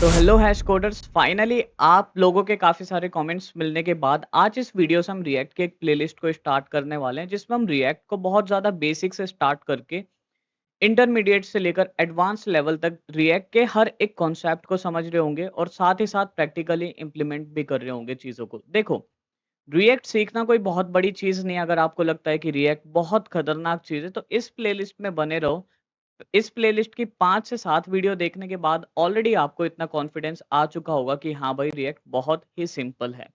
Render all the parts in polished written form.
तो hello hash coders, finally आप लोगों के काफ़ी सारे कमेंट्स मिलने के बाद आज इस वीडियो से हम रिएक्ट के एक प्लेलिस्ट को स्टार्ट करने वाले हैं, जिसमें हम रिएक्ट को बहुत ज़्यादा बेसिक से स्टार्ट करके इंटरमीडिएट से लेकर एडवांस लेवल तक रिएक्ट के हर एक कॉन्सेप्ट को समझ रहे होंगे और साथ ही साथ प्रैक्टिकली इम्प्लीमेंट भी कर रहे होंगे चीज़ों को। देखो, रिएक्ट सीखना कोई बहुत बड़ी चीज़ नहीं है। अगर आपको लगता है कि रिएक्ट बहुत खतरनाक चीज़ है, तो इस प्लेलिस्ट में बने रहो। इस प्लेलिस्ट की 5 से 7 वीडियो देखने के बाद ऑलरेडी आपको इतना कॉन्फिडेंस आ चुका होगा कि हाँ भाई, रिएक्ट बहुत ही सिंपल है।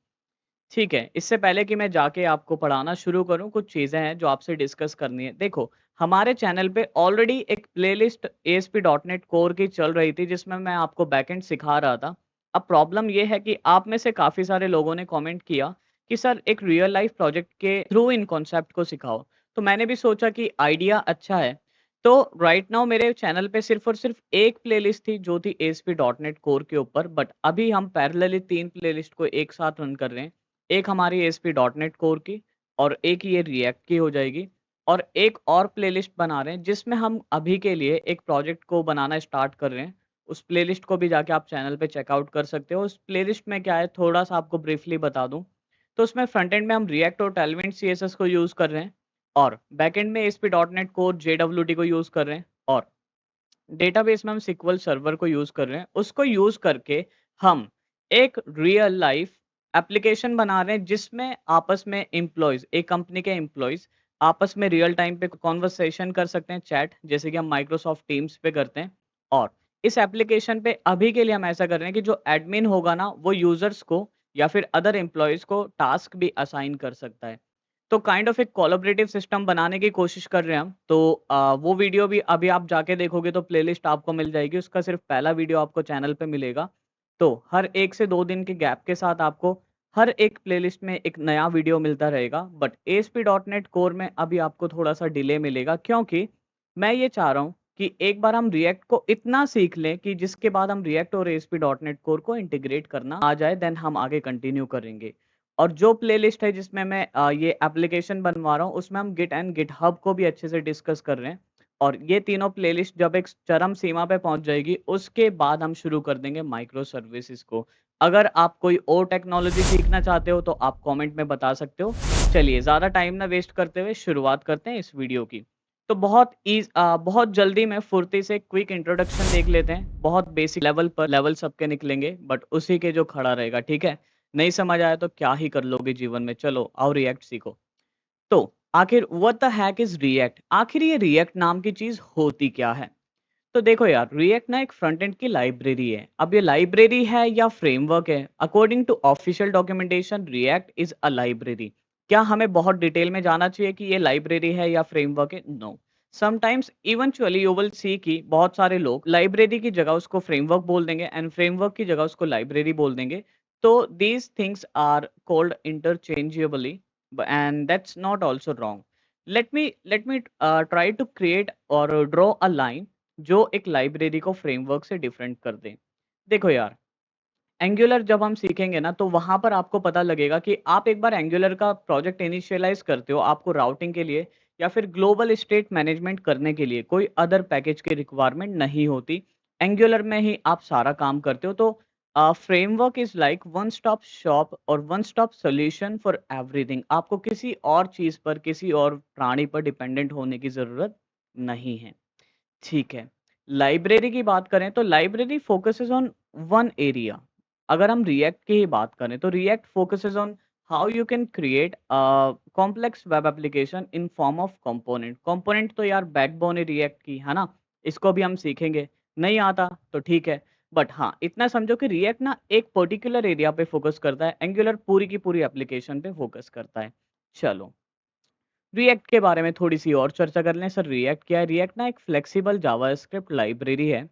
ठीक है, इससे पहले कि मैं जाके आपको पढ़ाना शुरू करूँ, कुछ चीज़ें हैं जो आपसे डिस्कस करनी है। देखो, हमारे चैनल पे ऑलरेडी एक प्लेलिस्ट ASP.NET कोर की चल रही थी, जिसमें मैं आपको बैकएंड सिखा रहा था। अब प्रॉब्लम ये है कि आप में से काफ़ी सारे लोगों ने कमेंट किया कि सर एक रियल लाइफ प्रोजेक्ट के थ्रू इन कॉन्सेप्ट को सिखाओ। तो मैंने भी सोचा कि आइडिया अच्छा है। तो राइट नाउ मेरे चैनल पे सिर्फ़ और सिर्फ़ एक प्लेलिस्ट थी जो थी ASP.NET कोर के ऊपर, बट अभी हम पैरेलली 3 प्लेलिस्ट को एक साथ रन कर रहे हैं। एक हमारी ASP.NET कोर की और एक ये रिएक्ट की हो जाएगी, और एक और प्लेलिस्ट बना रहे हैं जिसमें हम अभी के लिए एक प्रोजेक्ट को बनाना स्टार्ट कर रहे हैं। उस प्लेलिस्ट को भी जाके आप चैनल पे चेकआउट कर सकते हो। उस प्लेलिस्ट में क्या है, थोड़ा-सा आपको ब्रीफली बता दूँ, तो उसमें फ्रंट एंड में हम रिएक्ट और टेलविंड CSS को यूज़ कर रहे हैं, और बैकएंड में ASP.NET कोर JWT को यूज़ कर रहे हैं, और डेटाबेस में हम SQL सर्वर को यूज़ कर रहे हैं। उसको यूज़ करके हम एक रियल लाइफ एप्लीकेशन बना रहे हैं, जिसमें आपस में एम्प्लॉइज़, एक कंपनी के एम्प्लॉइज़ आपस में रियल टाइम पे कन्वर्सेशन कर सकते हैं, चैट, जैसे कि हम माइक्रोसॉफ्ट टीम्स पे करते हैं। और इस एप्लीकेशन पे अभी के लिए हम ऐसा कर रहे हैं कि जो एडमिन होगा ना, वो यूज़र्स को या फिर अदर एम्प्लॉइज़ को टास्क भी असाइन कर सकता है। तो काइंड ऑफ एक कोलैबोरेटिव सिस्टम बनाने की कोशिश कर रहे हैं हम। तो वो वीडियो भी अभी आप जाके देखोगे तो प्लेलिस्ट आपको मिल जाएगी। उसका सिर्फ़ पहला वीडियो आपको चैनल पे मिलेगा। तो हर 1 से 2 दिन के गैप के साथ आपको हर एक प्लेलिस्ट में एक नया वीडियो मिलता रहेगा। बट ASP.NET कोर में अभी आपको थोड़ा-सा डिले मिलेगा, क्योंकि मैं ये चाह रहा हूँ कि एक बार हम रिएक्ट को इतना सीख लें कि जिसके बाद हम रिएक्ट और ASP.NET कोर को इंटीग्रेट करना आ जाए, देन हम आगे कंटिन्यू करेंगे। और जो प्लेलिस्ट है जिसमें मैं ये एप्लीकेशन बनवा रहा हूँ, उसमें हम गिट एंड गिटहब को भी अच्छे से डिस्कस कर रहे हैं। और ये तीनों प्लेलिस्ट जब एक चरम सीमा पे पहुँच जाएगी, उसके बाद हम शुरू कर देंगे माइक्रो सर्विसेज़ को। अगर आप कोई और टेक्नोलॉजी सीखना चाहते हो, तो आप कमेंट में बता सकते हो। चलिए, ज़्यादा टाइम ना वेस्ट करते हुए शुरुआत करते हैं इस वीडियो की। तो बहुत जल्दी में फुर्ती से क्विक इंट्रोडक्शन देख लेते हैं। बहुत बेसिक लेवल पर, लेवल सबके निकलेंगे, बट उसी के जो खड़ा रहेगा, ठीक है? नहीं समझ आया तो क्या ही कर लोगे जीवन में, चलो आओ रिएक्ट सीखो। तो आखिर what the hack is react? आखिर ये रिएक्ट नाम की चीज़ होती क्या है? तो देखो यार, रिएक्ट ना एक फ्रंट एंड की लाइब्रेरी है। अब ये लाइब्रेरी है या फ्रेमवर्क है? According to official documentation, React is a library. क्या हमें बहुत डिटेल में जाना चाहिए कि ये लाइब्रेरी है या फ्रेमवर्क है? No. Sometimes eventually you will see कि बहुत सारे लोग लाइब्रेरी की जगह उसको फ्रेमवर्क बोल देंगे एंड फ्रेमवर्क की जगह उसको लाइब्रेरी बोल देंगे। तो these things are called interchangeably, and that's not also wrong. Let me try to create और ड्रॉ अ लाइन जो एक लाइब्रेरी को फ्रेमवर्क से डिफरेंट कर दें। देखो यार, एंगुलर जब हम सीखेंगे ना, तो वहाँ पर आपको पता लगेगा कि आप एक बार एंगुलर का प्रोजेक्ट इनिशियलाइज़ करते हो, आपको राउटिंग के लिए या फिर ग्लोबल स्टेट मैनेजमेंट करने के लिए कोई अदर पैकेज की रिक्वायरमेंट नहीं होती। एंगुलर में ही आप सारा काम करते हो। तो framework is like one stop shop और one stop solution for everything. आपको किसी और चीज़ पर, किसी और प्राणी पर डिपेंडेंट होने की ज़रूरत नहीं है। ठीक है। लाइब्रेरी की बात करें तो library focuses on one area. अगर हम रिएक्ट की ही बात करें तो react focuses on how you can create complex web application in form of component. Component तो यार बैकबोन है रिएक्ट की, है ना? इसको भी हम सीखेंगे। नहीं आता तो ठीक है। बट हाँ, इतना समझो कि रिएक्ट ना एक पर्टिकुलर एरिया पे फोकस करता है, एंगुलर पूरी की पूरी एप्लीकेशन पे फोकस करता है। चलो, रिएक्ट के बारे में थोड़ी-सी और चर्चा कर लें। सर रिएक्ट क्या है? रिएक्ट ना एक फ्लेक्सिबल जावास्क्रिप्ट लाइब्रेरी है।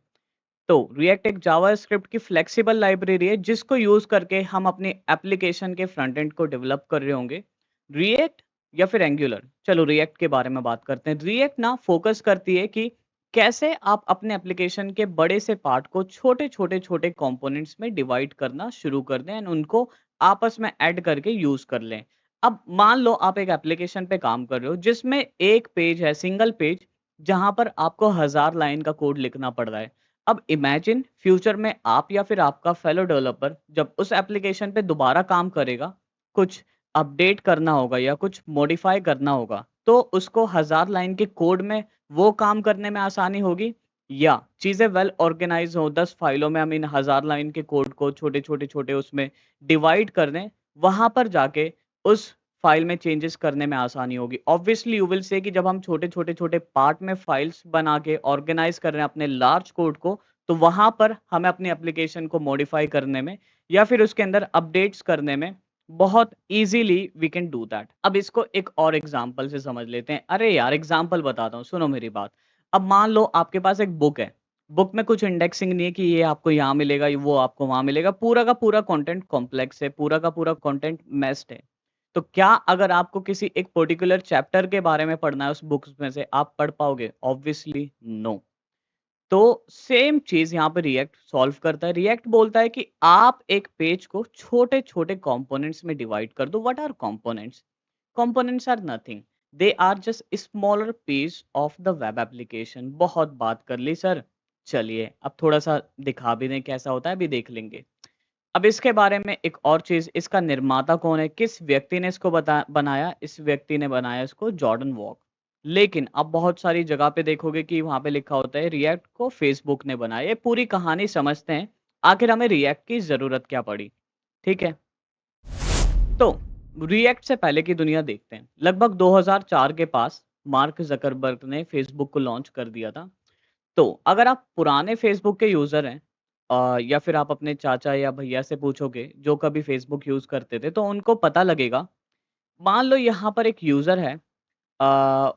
तो रिएक्ट एक जावास्क्रिप्ट की फ्लेक्सिबल लाइब्रेरी है, जिसको यूज़ करके हम अपने एप्लीकेशन के फ्रंट एंड को डेवलप कर रहे होंगे। रिएक्ट या फिर एंगुलर, चलो रिएक्ट के बारे में बात करते हैं। रिएक्ट ना फोकस करती है कि कैसे आप अपने एप्लीकेशन के बड़े से पार्ट को छोटे-छोटे कंपोनेंट्स में डिवाइड करना शुरू कर दें एंड उनको आपस में ऐड करके यूज़ कर लें। अब मान लो आप एक एप्लीकेशन पे काम कर रहे हो जिसमें एक पेज है, सिंगल पेज, जहाँ पर आपको 1000 लाइन का कोड लिखना पड़ रहा है। अब इमेजिन फ्यूचर में आप या फिर आपका फेलो डेवलपर जब उस एप्लीकेशन पे दोबारा काम करेगा, कुछ अपडेट करना होगा या कुछ मॉडिफाई करना होगा, तो उसको 1000 लाइन के कोड में वो काम करने में आसानी होगी, या चीज़ें वेल ऑर्गेनाइज हो 10 फाइलों में हम इन 1000 लाइन के कोड को छोटे छोटे छोटे उसमें डिवाइड कर दें, वहां पर जाके उस फाइल में चेंजेस करने में आसानी होगी। ऑब्वियसली यू विल से कि जब हम छोटे छोटे छोटे पार्ट में फाइल्स बना के ऑर्गेनाइज कर रहे हैं अपने लार्ज कोड को, तो वहाँ पर हमें अपनी एप्लीकेशन को मॉडिफ़ाई करने में या फिर उसके अंदर अपडेट्स करने में बहुत easily we can do that. अब इसको एक और एग्ज़ाम्पल से समझ लेते हैं। अरे यार! एग्ज़ाम्पल बताता हूँ, सुनो मेरी बात। अब मान लो आपके पास एक बुक है। बुक में कुछ इंडेक्सिंग नहीं है कि ये आपको यहाँ मिलेगा, वो आपको वहाँ मिलेगा। पूरा का पूरा कंटेंट कॉम्प्लेक्स है, पूरा का पूरा कंटेंट मेस्ड है। तो क्या अगर आपको किसी एक पर्टिकुलर चैप्टर के बारे में पढ़ना है उस बुक्स में से, आप पढ़ पाओगे? Obviously no. तो सेम चीज़ यहाँ पे रिएक्ट सॉल्व करता है। रिएक्ट बोलता है कि आप एक पेज को छोटे-छोटे कंपोनेंट्स में डिवाइड कर दो। What are components? Components are nothing, they are just smaller piece of the web application. बहुत बात कर ली सर। चलिए अब थोड़ा-सा दिखा भी दें कैसा होता है, अभी देख लेंगे। अब इसके बारे में एक और चीज़, इसका निर्माता कौन है? किस व्यक्ति ने इसको बनाया? इस व्यक्ति ने बनाया इसको जॉर्डन वॉक। लेकिन आप बहुत सारी जगह पे देखोगे कि वहाँ पे लिखा होता है रिएक्ट को फेसबुक ने बनाया। ये पूरी कहानी समझते हैं, आखिर हमें रिएक्ट की ज़रूरत क्या पड़ी, ठीक है? तो रिएक्ट से पहले की दुनिया देखते हैं। लगभग 2004 के पास मार्क ज़करबर्ग ने फेसबुक को लॉन्च कर दिया था। तो अगर आप पुराने फ़ेसबुक के यूज़र हैं या फिर आप अपने चाचा या भैया से पूछोगे जो कभी फ़ेसबुक यूज़ करते थे, तो उनको पता लगेगा। मान लो यहाँ पर एक यूज़र है,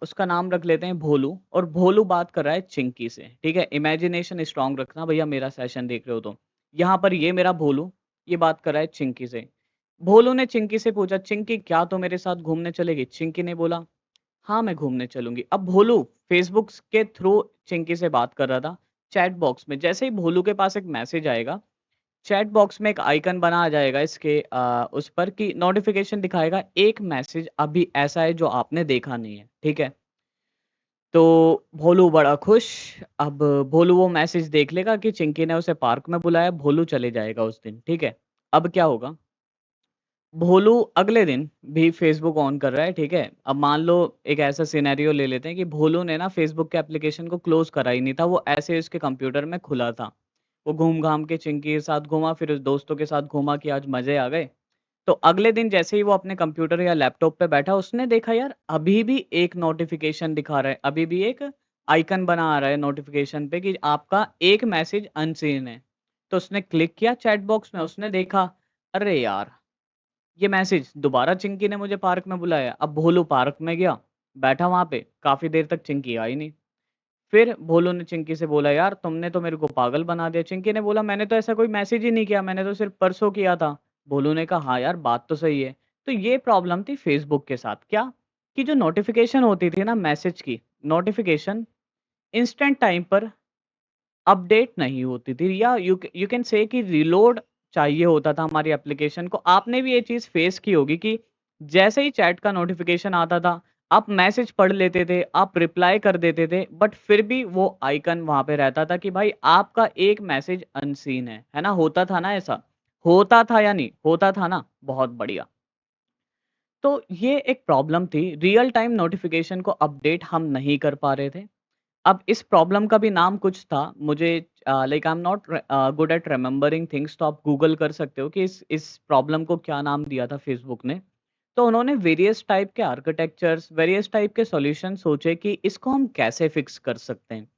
उसका नाम रख लेते हैं भोलू, और भोलू बात कर रहा है चिंकी से, ठीक है? इमेजिनेशन स्ट्रॉन्ग रखना भैया, मेरा सेशन देख रहे हो तो। यहाँ पर ये मेरा भोलू, ये बात कर रहा है चिंकी से। भोलू ने चिंकी से पूछा, "चिंकी क्या तू मेरे साथ घूमने चलेगी?" चिंकी ने बोला, हाँ, मैं घूमने चलूँगी। अब भोलू फ़ेसबुक के थ्रू चिंकी से बात कर रहा था, चैट बॉक्स में। जैसे ही भोलू के पास एक मैसेज आएगा, चैट बॉक्स में एक आइकन बना आ जाएगा इसके उस पर कि नोटिफ़िकेशन दिखाएगा, एक मैसेज अभी ऐसा है जो आपने देखा नहीं है, ठीक है? तो भोलू बड़ा खुश। अब भोलू वो मैसेज देख लेगा कि चिंकी ने उसे पार्क में बुलाया, भोलू चले जाएगा उस दिन, ठीक है? अब क्या होगा? भोलू अगले दिन भी फ़ेसबुक ऑन कर रहा है, ठीक है? अब मान लो एक ऐसा सिनेरियो ले लेते हैं कि भोलू ने ना फ़ेसबुक के एप्लीकेशन को क्लोज़ करा ही नहीं था, वो ऐसे ही उसके कंप्यूटर में खुला था। वो घूम-घाम के चिंकी के साथ घूमा, फिर उस दोस्तों के साथ घूमा कि आज मज़े आ गए। तो अगले दिन जैसे ही वो अपने कंप्यूटर या लैपटॉप पे बैठा, उसने देखा यार अभी भी एक नोटिफ़िकेशन दिखा रहा है, अभी भी एक आइकन बना आ रहा है नोटिफ़िकेशन पे कि आपका एक मैसेज अनसीन है। तो उसने क्लिक किया चैट बॉक्स में, उसने देखा, अरे यार! ये मैसेज दोबारा चिंकी ने मुझे पार्क में बुलाया। अब भोलू पार्क में गया, बैठा वहाँ पे, काफ़ी देर तक चिंकी आई नहीं। फिर भोलू ने चिंकी से बोला, "यार तुमने तो मेरे को पागल बना दिया।" चिंकी ने बोला, "मैंने तो ऐसा कोई मैसेज ही नहीं किया, मैंने तो सिर्फ़ परसों किया था।" भोलू ने कहा, "हाँ यार, बात तो सही है।" तो ये प्रॉब्लम थी फ़ेसबुक के साथ। क्या? कि जो नोटिफ़िकेशन होती थी ना मैसेज की, नोटिफ़िकेशन इंस्टेंट टाइम पर अपडेट नहीं होती थी, या यू कैन से कि रीलोड चाहिए होता था हमारी एप्लीकेशन को। आपने भी ये चीज़ फेस की होगी कि जैसे ही चैट का नोटिफ़िकेशन आता था, आप मैसेज पढ़ लेते थे, आप रिप्लाई कर देते थे, बट फिर भी वो आइकन वहाँ पे रहता था कि भाई आपका एक मैसेज अनसीन है ना? होता था ना ऐसा? होता था या नहीं? होता था ना? बहुत बढ़िया। तो ये एक प्रॉब्लम थी, रियल टाइम नोटिफ़िकेशन को अपडेट हम नहीं कर पा रहे थे। अब इस प्रॉब्लम का भी नाम कुछ था, मुझे like I am not good at remembering things, तो आप गूगल कर सकते हो कि इस प्रॉब्लम को क्या नाम दिया था फेसबुक ने। तो उन्होंने वेरियस टाइप के आर्किटेक्चर्स, वेरियस टाइप के सॉल्यूशन सोचे कि इसको हम कैसे फिक्स कर सकते हैं।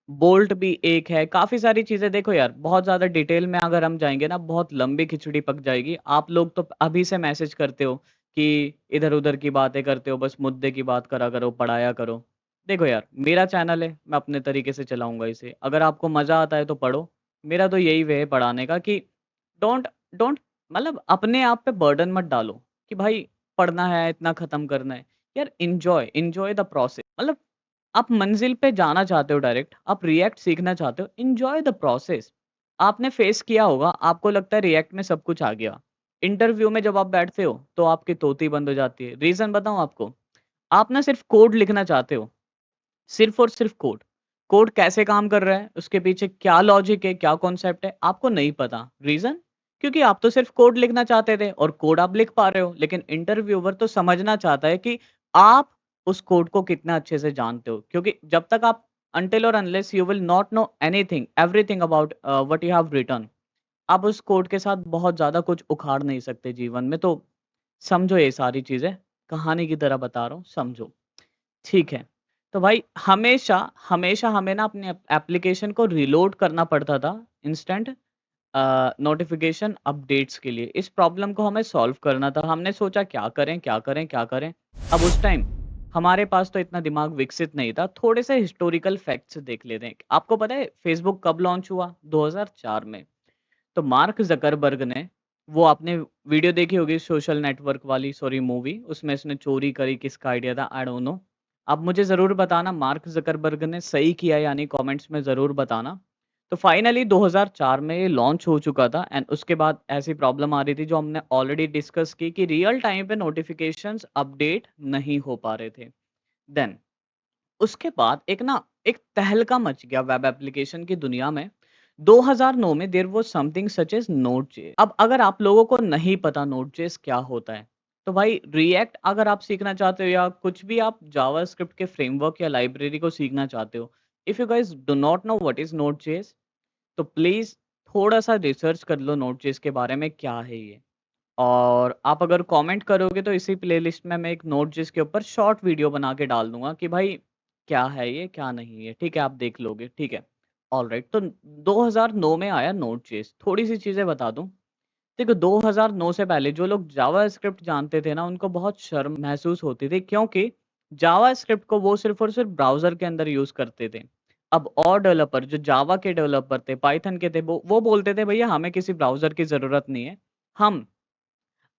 बोल्ट भी एक है, काफ़ी सारी चीज़ें। देखो यार, बहुत ज़्यादा डिटेल में अगर हम जाएँगे ना, बहुत लंबी खिचड़ी पक जाएगी। आप लोग तो अभी से मैसेज करते हो कि इधर-उधर की बातें करते हो, बस मुद्दे की बात करा करो, पढ़ाया करो। देखो यार, मेरा चैनल है, मैं अपने तरीके से चलाऊँगा इसे। अगर आपको मज़ा आता है तो पढ़ो। मेरा तो यही वे है पढ़ाने का कि डोंट डोंट मतलब अपने आप पे बर्डन मत डालो कि भाई पढ़ना है, इतना खत्म करना है। यार एन्जॉय एन्जॉय द प्रोसेस। मतलब आप मंजिल पे जाना चाहते हो डायरेक्ट, आप रिएक्ट सीखना चाहते हो, एन्जॉय द प्रोसेस। आपने फेस किया होगा, आपको लगता है रिएक्ट में सब कुछ आ गया। इंटरव्यू में जब आप बैठते हो, तो आपकी तोती बंद हो जाती है। रीज़न बताऊँ आपको? आप ना सिर्फ़ कोड लिखना चाहते हो, सिर्फ़ और सिर्फ़ कोड। कोड कैसे काम कर रहा है, उसके पीछे क्या लॉजिक है, क्या कॉन्सेप्ट है, आपको नहीं पता। रीज़न? क्योंकि आप तो सिर्फ़ कोड लिखना चाहते थे और कोड आप लिख पा रहे हो, लेकिन इंटरव्यूअर तो समझना चाहता है कि आप उस कोड को कितना अच्छे से जानते हो। क्योंकि जब तक आप अनटिल और unless you will not know anything, everything about what you have written, आप उस कोड के साथ बहुत ज़्यादा कुछ उखाड़ नहीं सकते जीवन में। तो समझो ये सारी चीज़ें, कहानी की तरह बता रहा हूँ, समझो। ठीक है। तो भाई हमेशा, हमेशा हमें ना अपने एप्लीकेशन को रीलोड करना पड़ता था इंस्टेंट नोटिफ़िकेशन अपडेट्स के लिए। इस प्रॉब्लम को हमें सॉल्व करना था। हमने सोचा क्या करें, क्या करें, क्या करें? अब उस टाइम हमारे पास तो इतना दिमाग विकसित नहीं था। थोड़े से हिस्टोरिकल फैक्ट्स देख लेते हैं। आपको पता है फेसबुक कब लॉन्च हुआ? 2004 में। तो मार्क ज़करबर्ग ने वो आपने वीडियो देखी होगी सोशल नेटवर्क वाली सॉरी मूवी, उसमें इसने चोरी करी, किसका आइडिया था? I don't know. आप मुझे ज़रूर बताना मार्क ज़करबर्ग ने सही किया या नहीं कमेंट्स में ज़रूर बताना। तो फाइनली 2004 में ये लॉन्च हो चुका था एंड उसके बाद ऐसी प्रॉब्लम आ रही थी जो हमने ऑलरेडी डिस्कस की कि रियल टाइम पे नोटिफ़िकेशंस अपडेट नहीं हो पा रहे थे। देन उसके बाद एक तहलका मच गया वेब एप्लीकेशन की दुनिया में। 2009 में there was something such as Node.js. अब अगर आप लोगों को नहीं पता नोड.जेएस क्या होता है, तो भाई रिएक्ट अगर आप सीखना चाहते हो या कुछ भी आप जावास्क्रिप्ट के फ्रेमवर्क या लाइब्रेरी को सीखना चाहते हो, if you guys do not know what is Node.js, तो प्लीज़ थोड़ा-सा रिसर्च कर लो नोड.जेएस के बारे में क्या है ये। और आप अगर कमेंट करोगे तो इसी प्लेलिस्ट में मैं एक नोट.जेएस के ऊपर शॉर्ट वीडियो बना के डाल दूँगा कि भाई क्या है ये, क्या नहीं है, ठीक है? आप देख लोगे, ठीक है? ऑलराइट तो 2009 में आया नोट.जेएस। थोड़ी-सी चीज़ें बता दूँ। देखो 2009 से पहले जो लोग जावास्क्रिप्ट जानते थे ना, उनको बहुत शर्म महसूस होती थी क्योंकि जावास्क्रिप्ट को वो सिर्फ़ और सिर्फ़ ब्राउज़र के अंदर यूज़ करते थे। अब और डेवलपर जो जावा के डेवलपर थे, पाइथन के थे, वो बोलते थे भैया हमें किसी ब्राउज़र की ज़रूरत नहीं है। हम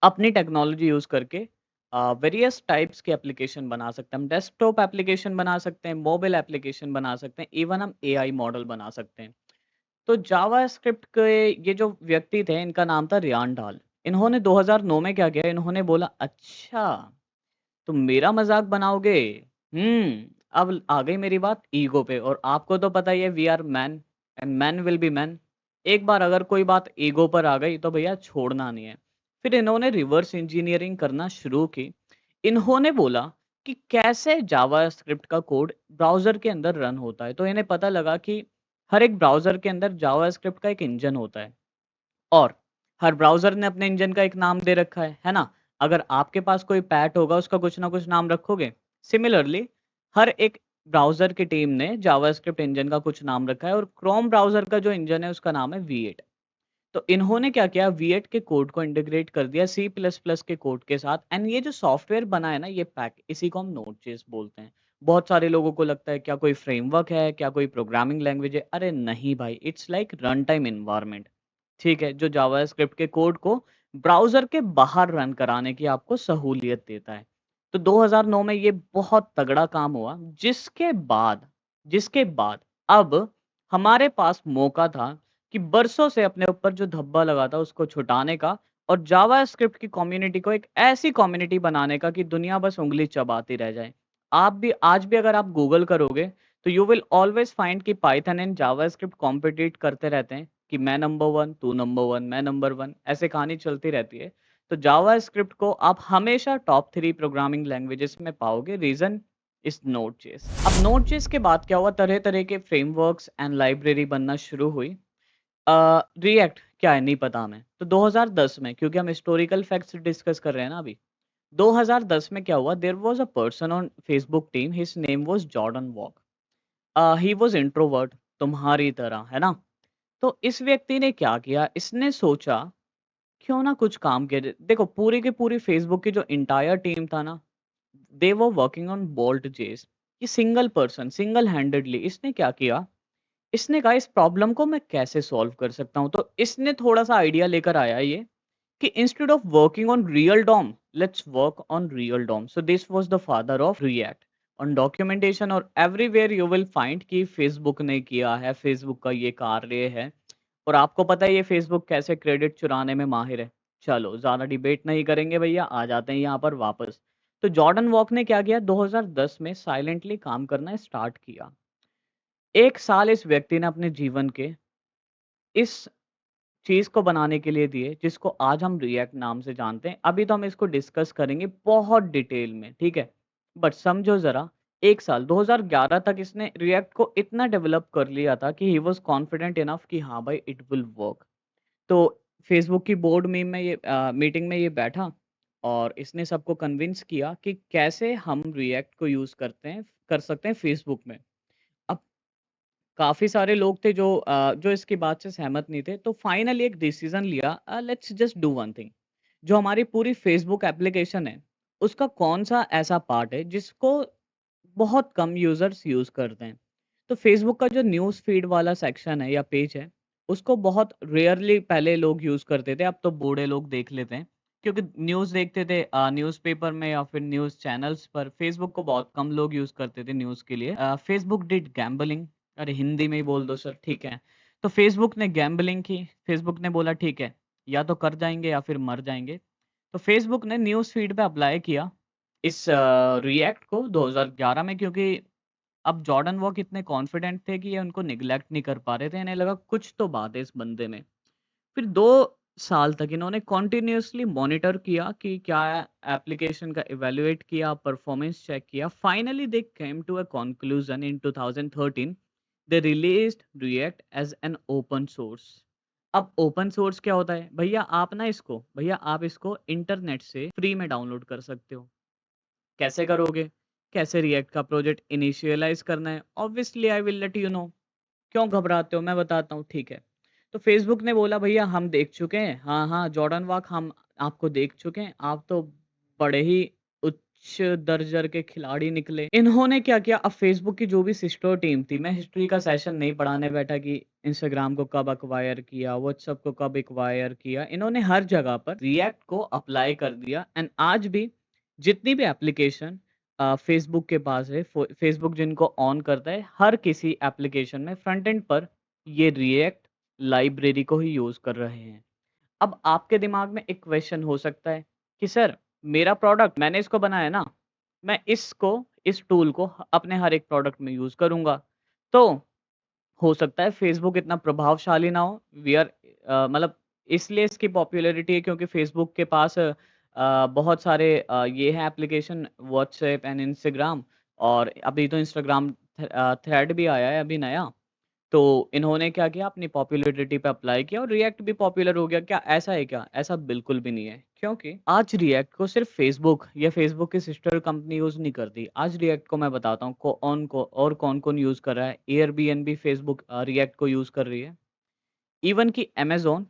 अपनी टेक्नोलॉजी यूज़ करके वेरियस टाइप्स के एप्लीकेशन बना सकते हैं। हम डेस्कटॉप एप्लीकेशन बना सकते हैं, मोबाइल एप्लीकेशन बना सकते हैं, इवन हम एआई मॉडल बना सकते हैं। तो जावास्क्रिप्ट के ये जो व्यक्ति थे, इनका नाम था रियान डाल। इन्होंने 2009 में क्या किया, इन्होंने बोला, "अच्छा, तुम मेरा मज़ाक बनाओगे? अब आ गई मेरी बात ईगो पे और आपको तो पता ही है we are man and man will be man. एक बार अगर कोई बात ईगो पर आ गई तो भैया छोड़ना नहीं है। फिर इन्होंने रिवर्स इंजीनियरिंग करना शुरू की। इन्होंने बोला कि कैसे जावास्क्रिप्ट का कोड ब्राउज़र के अंदर रन होता है। तो इन्हें पता लगा कि हर एक ब्राउज़र के अंदर जावास्क्रिप्ट का एक इंजन होता है। और हर ब्राउज़र ने अपने इंजन का एक नाम दे रखा है ना? अगर आपके पास कोई पैट होगा, उसका कुछ ना कुछ नाम रखोगे। सिमिलरली हर एक ब्राउज़र की टीम ने जावास्क्रिप्ट इंजन का कुछ नाम रखा है और क्रोम ब्राउज़र का जो इंजन है, उसका नाम है V8। तो इन्होंने क्या किया, V8 के कोड को इंटीग्रेट कर दिया C++ के कोड के साथ एंड ये जो सॉफ्टवेयर बना है ना, ये पैक, इसी को हम नोड.जेएस बोलते हैं। बहुत सारे लोगों को लगता है क्या कोई फ्रेमवर्क है, क्या कोई प्रोग्रामिंग लैंग्वेज है? अरे नहीं भाई, it's like run time environment. ठीक है? जो जावास्क्रिप्ट के कोड को ब्राउज़र के बाहर रन कराने की आपको सहूलियत देता है। तो 2009 में ये बहुत तगड़ा काम हुआ, जिसके बाद अब हमारे पास मौका था कि बरसों से अपने ऊपर जो धब्बा लगा था उसको छुटाने का और जावास्क्रिप्ट की कम्युनिटी को एक ऐसी कम्युनिटी बनाने का कि दुनिया बस उँगली चबाती रह जाए। आप भी आज भी अगर आप गूगल करोगे तो यू विल ऑलवेज़ फाइंड कि पाइथन एंड जावास्क्रिप्ट कॉम्पिटिट करते रहते हैं कि मैं नंबर 1, तू नंबर 1, मैं नंबर 1 ऐसे कहानी चलती रहती है। तो जावास्क्रिप्ट को आप हमेशा टॉप 3 प्रोग्रामिंग लैंग्वेजेस में पाओगे। Reason is Node.js. अब नोड.जेएस के बाद क्या हुआ, तरह-तरह के फ्रेमवर्क्स एंड लाइब्रेरी बनना शुरू हुई। रिएक्ट क्या है नहीं पता हमें। तो 2010 में, क्योंकि हम हिस्टोरिकल फैक्ट्स डिस्कस कर रहे हैं ना अभी, 2010 में क्या हुआ, there was a person on Facebook team, his name was Jordan Walke. He was introvert तुम्हारी तरह, है ना? तो इस व्यक्ति ने क्या किया, इसने सोचा क्यों ना कुछ काम किया जाए। देखो पूरी की पूरी फेसबुक की जो एंटायर टीम था ना, दे वर वर्किंग ऑन बोल्ट.जेएस। ये सिंगल पर्सन, सिंगल हैंडेडली इसने क्या किया, इसने कहा इस प्रॉब्लम को मैं कैसे सॉल्व कर सकता हूँ। तो इसने थोड़ा-सा आइडिया लेकर आया ये कि instead of working on real DOM, let's work on real DOM. So this was the father of React. On documentation और एवरीवेयर यू विल फाइंड कि फेसबुक ने किया है, फेसबुक का ये कार्य है। और आपको पता है ये फेसबुक कैसे क्रेडिट चुराने में माहिर है। चलो ज़्यादा डिबेट नहीं करेंगे भैया, आ जाते हैं यहाँ पर वापस। तो जॉर्डन वॉक ने क्या किया, 2010 में साइलेंटली काम करना स्टार्ट किया। 1 साल इस व्यक्ति ने अपने जीवन के इस चीज़ को बनाने के लिए दिए, जिसको आज हम रिएक्ट नाम से जानते हैं। अभी तो हम इसको डिस्कस करेंगे बहुत डिटेल में, ठीक है? बट समझो ज़रा, 1 साल 2011 तक इसने रिएक्ट को इतना डेवलप कर लिया था कि ही वाज़ कॉन्फिडेंट इनफ कि हाँ भाई, इट विल वर्क। तो फेसबुक की बोर्ड मीटिंग में ये बैठा और इसने सबको कन्विंस किया कि कैसे हम रिएक्ट को यूज़ कर सकते हैं फेसबुक में। अब काफ़ी सारे लोग थे जो इसकी बात से सहमत नहीं थे, तो फाइनली एक डिसीज़न लिया, let's just do one thing. जो हमारी पूरी फेसबुक एप्लीकेशन है, उसका कौन-सा ऐसा पार्ट है जिसको बहुत कम यूज़र्स यूज़ करते हैं। तो फेसबुक का जो न्यूज़ फीड वाला सेक्शन है या पेज है, उसको बहुत रेयरली पहले लोग यूज़ करते थे, अब तो बूढ़े लोग देख लेते हैं। क्योंकि न्यूज़ देखते थे न्यूज़पेपर में या फिर न्यूज़ चैनल्स पर, फेसबुक को बहुत कम लोग यूज़ करते थे न्यूज़ के लिए। फेसबुक डिड गैम्बलिंग, अरे हिंदी में ही बोल दो सर, ठीक है। तो फेसबुक ने गैम्बलिंग की, फेसबुक ने बोला ठीक है, या तो कर जाएँगे या फिर मर जाएँगे। तो फेसबुक ने न्यूज़ फीड पे अप्लाई किया इस रिएक्ट को 2011 में, क्योंकि अब जॉर्डन वॉक इतने कॉन्फिडेंट थे कि ये उनको नेग्लेक्ट नहीं कर पा रहे थे। इन्हें लगा कुछ तो बात है इस बंदे में। फिर 2 साल तक इन्होंने कंटिन्यूअसली मॉनिटर किया कि क्या एप्लीकेशन का इवैल्यूएट किया, परफॉर्मेंस चेक किया। Finally they came to a conclusion इन 2013। They released React as an open source. अब ओपन सोर्स क्या होता है? भैया आप इसको इंटरनेट से फ्री में डाउनलोड कर सकते हो। कैसे करोगे? कैसे रिएक्ट का प्रोजेक्ट इनिशियलाइज़ करना है? Obviously I will let you know. क्यों घबराते हो? मैं बताता हूँ, ठीक है। तो फेसबुक ने बोला भैया हम देख चुके हैं, हाँ, हाँ, जॉर्डन वाक हम आपको देख चुके हैं, आप तो बड़े ही उच्च दर्जर के खिलाड़ी निकले। इन्होंने क्या किया, अब फेसबुक की जो भी सिस्टर टीम थी, मैं हिस्ट्री का सेशन नहीं पढ़ाने बैठा कि इंस्टाग्राम को कब एक्वायर किया, व्हाट्सएप को कब एक्वायर किया, इन्होंने हर जगह पर रिएक्ट को अप्लाई कर दिया। एंड आज भी जितनी भी एप्लीकेशन फेसबुक के पास है, फेसबुक जिनको ऑन करता है, हर किसी एप्लीकेशन में फ्रंट एंड पर ये रिएक्ट लाइब्रेरी को ही यूज़ कर रहे हैं। अब आपके दिमाग में एक क्वेश्चन हो सकता है कि सर, मेरा प्रोडक्ट मैंने इसको बनाया ना, मैं इस टूल को अपने हर एक प्रोडक्ट में यूज़ करूँगा। तो हो सकता है फेसबुक इतना प्रभावशाली ना हो, मतलब इसलिए इसकी पॉपुलैरिटी है क्योंकि फेसबुक के पास बहुत सारे ये है एप्लीकेशन, व्हाट्सएप एंड इंस्टाग्राम, और अभी तो इंस्टाग्राम थ्रेड भी आया है अभी नया। तो इन्होंने क्या किया, अपनी पॉपुलैरिटी पे अप्लाई किया और रिएक्ट भी पॉपुलर हो गया। क्या ऐसा है क्या? ऐसा बिल्कुल भी नहीं है। क्योंकि आज रिएक्ट को सिर्फ फेसबुक या फेसबुक की सिस्टर कंपनी यूज़ नहीं करती। आज रिएक्ट को मैं बताता हूँ कौन-कौन यूज़ कर रहा है। एयरबीएनबी फेसबुक रिएक्ट को यूज़ कर रही है। इवन कि अमेज़न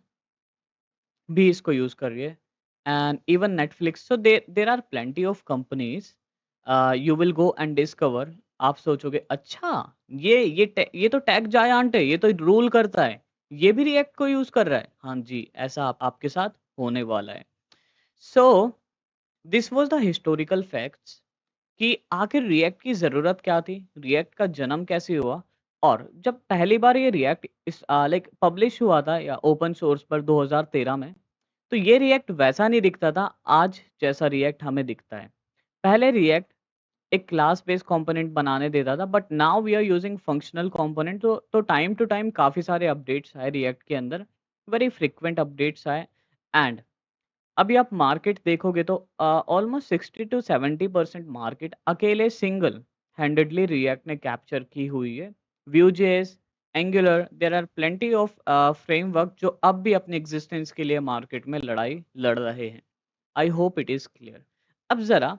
भी इसको यूज़ कर रही है, and even Netflix. So there are plenty of companies, you will go and discover. आप सोचोगे अच्छा, ये तो टेक जायंट है, ये तो रूल करता है, ये भी रिएक्ट को यूज़ कर रहा है। हाँ जी, ऐसा आपके साथ होने वाला है। सो this was the historical facts कि आखिर रिएक्ट की ज़रूरत क्या थी? रिएक्ट का जन्म कैसे हुआ? और जब पहली बार ये रिएक्ट लाइक पब्लिश हुआ था या ओपन सोर्स पर 2013 में, तो ये रिएक्ट वैसा नहीं दिखता था आज जैसा रिएक्ट हमें दिखता है। पहले रिएक्ट एक क्लास बेस्ड कंपोनेंट बनाने देता था, but now we are using functional component. तो टाइम टू टाइम काफ़ी सारे अपडेट्स आए रिएक्ट के अंदर, वेरी फ्रीक्वेंट अपडेट्स आए। एंड अभी आप मार्केट देखोगे तो ऑलमोस्ट 60 टू 70% मार्केट अकेले सिंगल हैंडेडली रिएक्ट ने कैप्चर की हुई है। Vue.js, Angular, there are plenty of framework जो अब भी अपने एग्जिस्टेंस के लिए मार्केट में लड़ाई लड़ रहे हैं। I hope it is clear. अब जरा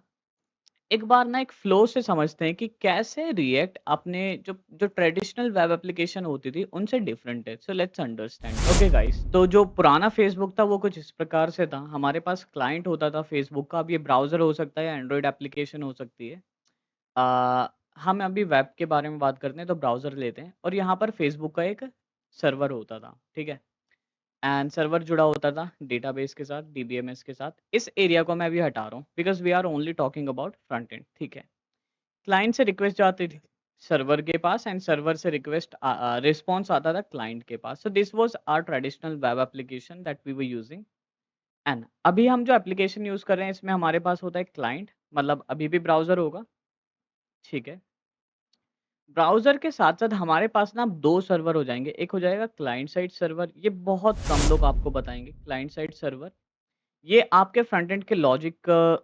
एक बार ना एक फ्लो से समझते हैं कि कैसे रिएक्ट अपने जो जो ट्रेडिशनल वेब एप्लीकेशन होती थी उनसे डिफरेंट है। So let's understand. Okay guys, तो जो पुराना फेसबुक था वो कुछ इस प्रकार से था। हमारे पास क्लाइंट होता था फेसबुक का। अब ये ब्राउजर हो सकता है, एंड्रॉयड एप्लीकेशन हो सकती है। आ, हम अभी वेब के बारे में बात करते हैं तो ब्राउजर लेते हैं, और यहाँ पर फेसबुक का एक सर्वर होता था, ठीक है। एंड सर्वर जुड़ा होता था डेटाबेस के साथ, डीबीएमएस के साथ। इस एरिया को मैं अभी हटा रहा हूँ because we are only talking about front end, ठीक है। क्लाइंट से रिक्वेस्ट जाती थी सर्वर के पास, एंड सर्वर से रिस्पॉन्स आता था क्लाइंट के पास। So this was our traditional web application that we were using. And अभी हम जो एप्लीकेशन यूज कर रहे हैं इसमें हमारे पास होता है क्लाइंट, मतलब अभी भी ब्राउजर होगा, ठीक है। ब्राउज़र के साथ-साथ हमारे पास ना 2 सर्वर हो जाएँगे। एक हो जाएगा क्लाइंट साइड सर्वर, ये बहुत कम लोग आपको बताएँगे। क्लाइंट साइड सर्वर, ये आपके फ्रंट एंड के लॉजिक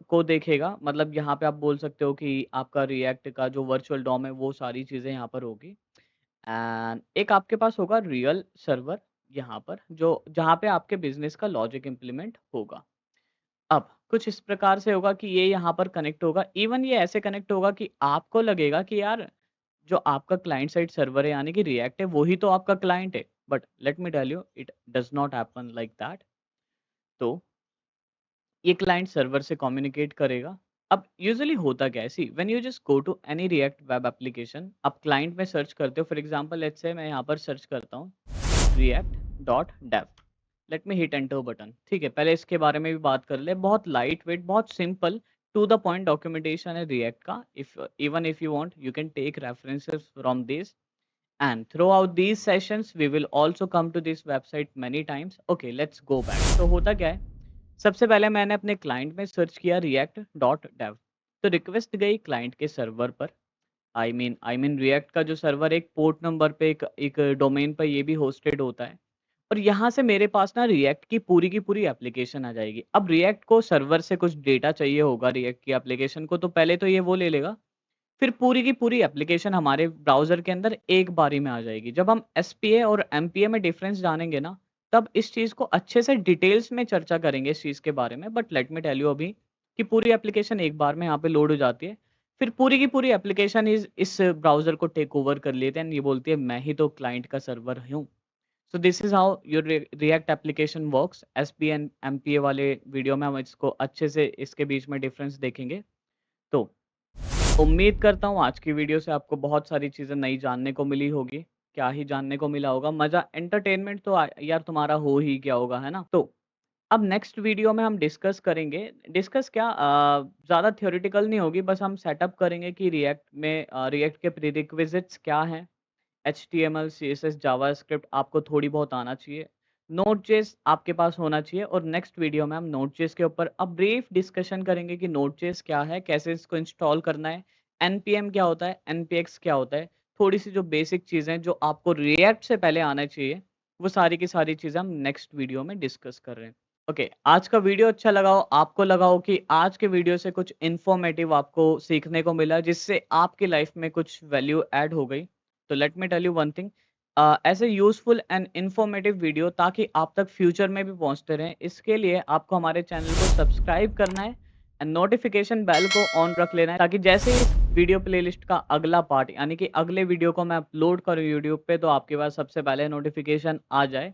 को देखेगा। मतलब यहाँ पे आप बोल सकते हो कि आपका रिएक्ट का जो वर्चुअल डॉम है, वो सारी चीज़ें यहाँ पर होगी। एंड एक आपके पास होगा रियल सर्वर यहाँ पर, जो जहाँ पे आपके बिज़नेस का लॉजिक इम्प्लीमेंट होगा। अब कुछ इस प्रकार से होगा कि ये यहाँ पर कनेक्ट होगा। इवन ये ऐसे कनेक्ट होगा कि आपको लगेगा कि यार जो आपका क्लाइंट साइड सर्वर है यानी कि रिएक्ट है, वो ही तो आपका क्लाइंट है। But let me tell you it does not happen like that. तो ये क्लाइंट सर्वर से कम्युनिकेट करेगा। अब यूजुअली होता क्या है, see when you just go to any React web application, आप क्लाइंट में सर्च करते हो। फॉर एग्जांपल लेट्स से मैं यहाँ पर सर्च करता हूँ react dot dev। Let me hit enter button. ठीक है, पहले इसके बारे में भी बात कर ले। बहुत लाइट वेट, बहुत simple, to the point documentation है रिएक्ट का। If even if you want you can take references from this, and throughout these sessions we will also come to this website many times। okay, let's go back। तो होता क्या है, सबसे पहले मैंने अपने क्लाइंट में सर्च किया react डॉट dev। तो रिक्वेस्ट गई क्लाइंट के सर्वर पर। आई मीन रिएक्ट का जो सर्वर एक पोर्ट नंबर पे एक डोमेन पर ये भी होस्टेड होता है। और यहाँ से मेरे पास ना रिएक्ट की पूरी एप्लीकेशन आ जाएगी। अब रिएक्ट को सर्वर से कुछ डेटा चाहिए होगा रिएक्ट की एप्लीकेशन को, तो पहले तो ये वो ले लेगा। फिर पूरी की पूरी एप्लीकेशन हमारे ब्राउज़र के अंदर एक बारी में आ जाएगी। जब हम एसपीए और एमपीए में डिफरेंस जानेंगे ना, तब इस चीज़ को अच्छे से डिटेल्स में चर्चा करेंगे इस चीज़ के बारे में। But let me tell you अभी कि पूरी एप्लीकेशन एक बार में यहाँ पे लोड हो जाती है। फिर पूरी की पूरी एप्लीकेशन इस ब्राउज़र को टेक ओवर कर लेते हैं। ये बोलती है मैं ही तो क्लाइंट का सर्वर हूँ। So this is how your react application works. SPA and MPa वाले वीडियो में हम इसको अच्छे से इसके बीच में डिफरेंस देखेंगे। तो उम्मीद करता हूँ आज की वीडियो से आपको बहुत सारी चीज़ें नई जानने को मिली होगी। क्या ही जानने को मिला होगा, मज़ा एंटरटेनमेंट तो यार तुम्हारा हो ही गया होगा, है ना? तो अब नेक्स्ट वीडियो में हम डिस्कस करेंगे। डिस्कस क्या, ज़्यादा थ्योरेटिकल नहीं होगी, बस हम सेटअप करेंगे कि रिएक्ट के प्रीरिक्विजिट्स क्या हैं। एचटीएमएल, सीएसएस, जावास्क्रिप्ट आपको थोड़ी बहुत आना चाहिए। नोड.जेएस आपके पास होना चाहिए। और नेक्स्ट वीडियो में हम नोड.जेएस के ऊपर अब ब्रीफ डिस्कशन करेंगे कि नोड.जेएस क्या है, कैसे इसको इंस्टॉल करना है, एनपीएम क्या होता है, एनपीएक्स क्या होता है। थोड़ी सी जो बेसिक चीज़ें जो आपको रिएक्ट से पहले आना चाहिए, वो सारी की सारी चीज़ें हम नेक्स्ट वीडियो में डिस्कस कर रहे हैं। ओके, आज का वीडियो अच्छा लगा हो, आपको लगा हो कि आज के वीडियो से कुछ इन्फॉर्मेटिव आपको सीखने को मिला, जिससे आपकी लाइफ में कुछ वैल्यू ऐड हो गई, तो let me tell you one thing. ऐसे यूजफुल एंड इन्फॉर्मेटिव वीडियो ताकि आप तक फ्यूचर में भी पहुंचते रहें, इसके लिए आपको हमारे चैनल को सब्सक्राइब करना है एंड नोटिफिकेशन बेल को ऑन रख लेना है, ताकि जैसे ही इस वीडियो प्लेलिस्ट का अगला पार्ट यानी कि अगले वीडियो को मैं अपलोड करूँ यूट्यूब पे, तो आपके पास सबसे पहले नोटिफिकेशन आ जाए।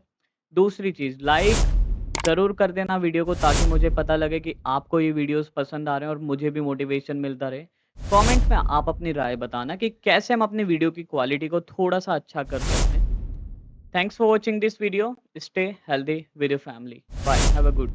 दूसरी चीज़, लाइक ज़रूर कर देना वीडियो को, ताकि मुझे पता लगे कि आपको ये वीडियोस पसंद आ रहे हैं और मुझे भी मोटिवेशन मिलता रहे। कमेंट में आप अपनी राय बताना कि कैसे हम अपनी वीडियो की क्वालिटी को थोड़ा-सा अच्छा कर सकते हैं। Thanks for watching this video. Stay healthy with your family. Bye, have a good